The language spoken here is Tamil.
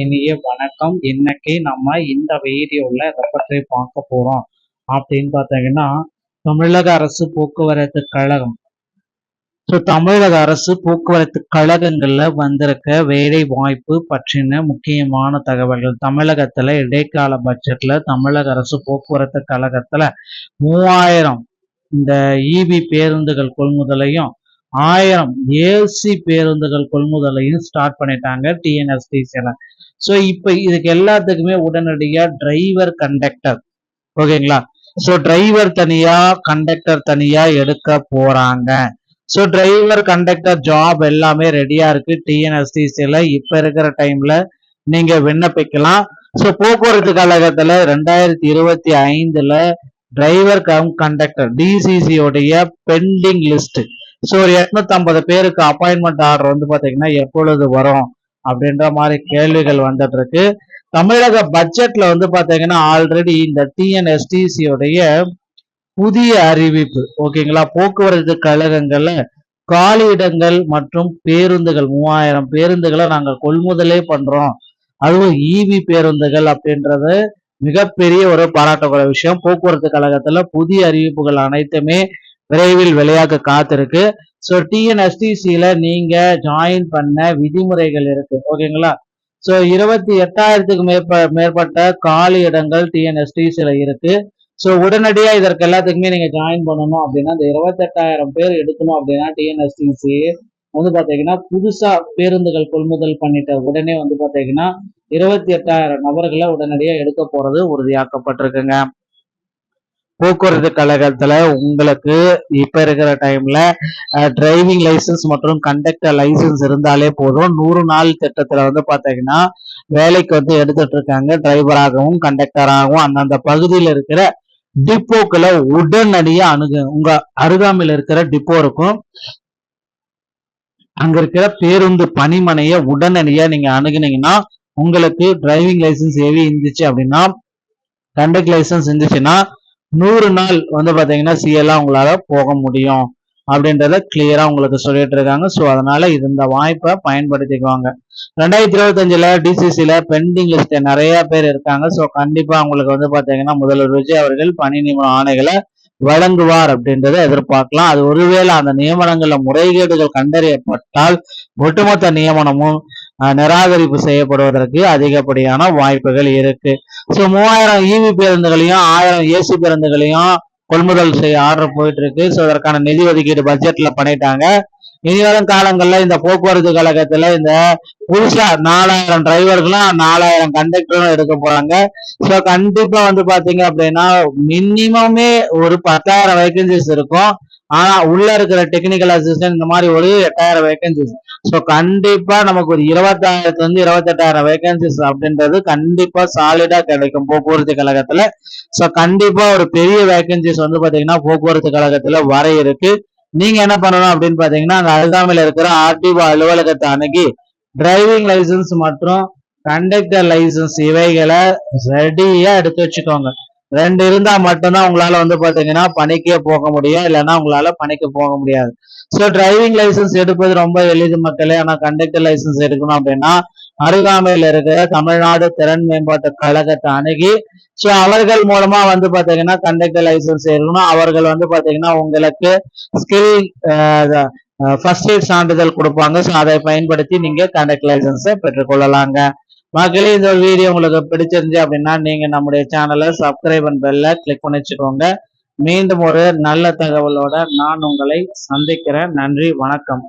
இனிய வணக்கம். இன்னைக்கு நம்ம இந்த வீடியோல எதை பற்றி பார்க்க போறோம் அப்படின்னு பார்த்தீங்கன்னா, தமிழக அரசு போக்குவரத்து கழகம். தமிழக அரசு போக்குவரத்து கழகங்கள்ல வந்திருக்க வேலை வாய்ப்பு பற்றின முக்கியமான தகவல்கள். தமிழகத்துல இடைக்கால பட்ஜெட்ல தமிழக அரசு போக்குவரத்து கழகத்துல 3000 இந்த இவி பேருந்துகள் கொள்முதலையும் 1000 ஏசி பேருந்துகள் கொள்முதலையும் ஸ்டார்ட் பண்ணிட்டாங்க டிஎன்எஸ்டிசில. ஸோ இப்போ இதுக்கு எல்லாத்துக்குமே உடனடியா டிரைவர் கண்டக்டர், ஓகேங்களா? ஸோ டிரைவர் தனியா கண்டக்டர் தனியா எடுக்க போறாங்க. ஸோ டிரைவர் கண்டக்டர் ஜாப் எல்லாமே ரெடியா இருக்கு டிஎன்எஸ்டிசில. இப்ப இருக்கிற டைம்ல நீங்க விண்ணப்பிக்கலாம். ஸோ போக்குவரத்து கழகத்துல 2025 டிரைவர் கம் கண்டக்டர் டிசிசி உடைய பெண்டிங் லிஸ்ட். ஸோ ஒரு 850 பேருக்கு அப்பாயின்மெண்ட் ஆர்டர் வந்து பாத்தீங்கன்னா எப்பொழுது வரும் அப்படின்ற மாதிரி கேள்விகள் வந்துட்டு இருக்கு. தமிழக பட்ஜெட்ல வந்து பாத்தீங்கன்னா ஆல்ரெடி இந்த டிஎன்எஸ்டிசி உடைய புதிய அறிவிப்பு, ஓகேங்களா? போக்குவரத்து கழகங்கள்ல காலியிடங்கள் மற்றும் பேருந்துகள் 3000 பேருந்துகளை நாங்கள் கொள்முதலே பண்றோம், அதுவும் இவி பேருந்துகள் அப்படின்றது மிகப்பெரிய ஒரு பாராட்டக்கூடிய விஷயம். போக்குவரத்து கழகத்துல புதிய அறிவிப்புகள் அனைத்துமே விரைவில் வெளியாக காத்திருக்கு. ஸோ டிஎன்எஸ்டிசியில நீங்க ஜாயின் பண்ண விதிமுறைகள் இருக்கு, ஓகேங்களா? ஸோ 28,000க்கு மேற்பட்ட காலி இடங்கள் டிஎன்எஸ்டிசியில இருக்கு. ஸோ உடனடியா இதற்கு எல்லாத்துக்குமே நீங்க ஜாயின் பண்ணணும் அப்படின்னா, இந்த 28,000 பேர் எடுக்கணும் அப்படின்னா டிஎன்எஸ்டிசி வந்து பாத்தீங்கன்னா புதுசா பேருந்துகள் கொள்முதல் பண்ணிட்ட உடனே வந்து பாத்தீங்கன்னா 28,000 நபர்களை உடனடியா எடுக்க போறது உறுதியாக்கப்பட்டிருக்குங்க. போக்குவரத்து கழகத்துல உங்களுக்கு இப்ப இருக்கிற டைம்ல டிரைவிங் லைசன்ஸ் மற்றும் கண்டக்டர் லைசன்ஸ் இருந்தாலே போதும். 100 நாள் திட்டத்துல வந்து பாத்தீங்கன்னா வேலைக்கு வந்து எடுத்துட்டு இருக்காங்க. டிரைவராகவும் கண்டக்டராகவும் அந்தந்த பகுதியில் இருக்கிற டிப்போக்களை உடனடியா உங்க அருகாமையில் இருக்கிற டிப்போ இருக்கும், அங்க இருக்கிற பேருந்து பணிமனைய உடனடியா நீங்க அணுகுனீங்கன்னா உங்களுக்கு டிரைவிங் லைசன்ஸ் ஏவி இருந்துச்சு அப்படின்னா, கண்டக்ட் லைசன்ஸ் இருந்துச்சுன்னா 100 நாள் வந்து பாத்தீங்கன்னா சிஎல்லாம் உங்களால போக முடியும் அப்படின்றத கிளியரா உங்களுக்கு சொல்லிட்டு இருக்காங்க. ஸோ அதனால இந்த வாய்ப்பை பயன்படுத்திக்குவாங்க. 2025 டிசிசில பெண்டிங் லிஸ்ட் நிறைய பேர் இருக்காங்க. ஸோ கண்டிப்பா அவங்களுக்கு வந்து பாத்தீங்கன்னா முதல்வர் விஜய் அவர்கள் பணி நியமன ஆணைகளை வழங்குவார் அப்படின்றத எதிர்பார்க்கலாம். அது ஒருவேளை அந்த நியமனங்கள்ல முறைகேடுகள் கண்டறியப்பட்டால் ஒட்டுமொத்த நியமனமும் நிராகரிப்பு செய்யப்படுவதற்கு அதிகப்படியான வாய்ப்புகள் இருக்கு. ஸோ 3000 இவி பேருந்துகளையும் 1000 ஏசி பேருந்துகளையும் கொள்முதல் செய்ய ஆர்டர் போயிட்டு இருக்கு. ஸோ அதற்கான நிதி ஒதுக்கீடு பட்ஜெட்ல பண்ணிட்டாங்க. இனி வரும் காலங்கள்ல இந்த போக்குவரத்து கழகத்துல இந்த புதுசா 4000 டிரைவர்களும் 4000 கண்டக்டரும் எடுக்க போறாங்க. ஸோ கண்டிப்பா வந்து பாத்தீங்க அப்படின்னா மினிமமே ஒரு 10,000 வேகன்சிஸ் இருக்கும். ஆனா உள்ள இருக்கிற டெக்னிக்கல் அசிஸ்டன்ட் இந்த மாதிரி ஒரு 8,000 வேகன்சிஸ். ஸோ கண்டிப்பா நமக்கு ஒரு 20,000 28,000 வேகன்சிஸ் அப்படின்றது கண்டிப்பா சாலிடா கிடைக்கும் போக்குவரத்து கழகத்துல. ஸோ கண்டிப்பா ஒரு பெரிய வேகன்சிஸ் வந்து பாத்தீங்கன்னா போக்குவரத்து கழகத்துல வர இருக்கு. நீங்க என்ன பண்ணணும் அப்படின்னு பாத்தீங்கன்னா அங்க அருகாமையில் இருக்கிற ஆர்டிஓ அலுவலகத்தை அணுகி டிரைவிங் லைசன்ஸ் மற்றும் கண்டக்டர் லைசன்ஸ் இவைகளை ரெடியா எடுத்து வச்சுக்கோங்க. 2 இருந்தா மட்டும்தான் உங்களால வந்து பாத்தீங்கன்னா பணிக்கே போக முடியும், இல்லைன்னா உங்களால பணிக்கு போக முடியாது. ஸோ டிரைவிங் லைசன்ஸ் எடுப்பது ரொம்ப எளிது மக்களே. ஆனா கண்டக்டர் லைசன்ஸ் எடுக்கணும் அப்படின்னா அருகாமையில் இருக்கிற தமிழ்நாடு திறன் மேம்பாட்டு கழகத்தை அணுகி ஸோ அவர்கள் மூலமா வந்து பாத்தீங்கன்னா கண்டக்டர் லைசன்ஸ் எடுக்கணும். அவர்கள் வந்து பாத்தீங்கன்னா உங்களுக்கு ஸ்கில் ஃபர்ஸ்ட் எய்ட் சான்றிதழ் கொடுப்பாங்க. ஸோ அதை பயன்படுத்தி நீங்க கண்டக்டர் லைசன்ஸை பெற்றுக்கொள்ளலாங்க. மக்களே, இந்த ஒரு வீடியோ உங்களுக்கு பிடிச்சிருந்துச்சு அப்படின்னா நீங்க நம்முடைய சேனலை சப்ஸ்கிரைப் அண்ட் பெல்ல கிளிக் பண்ணி வச்சுக்கோங்க. மீண்டும் ஒரு நல்ல தகவலோட நான் உங்களை சந்திக்கிறேன். நன்றி, வணக்கம்.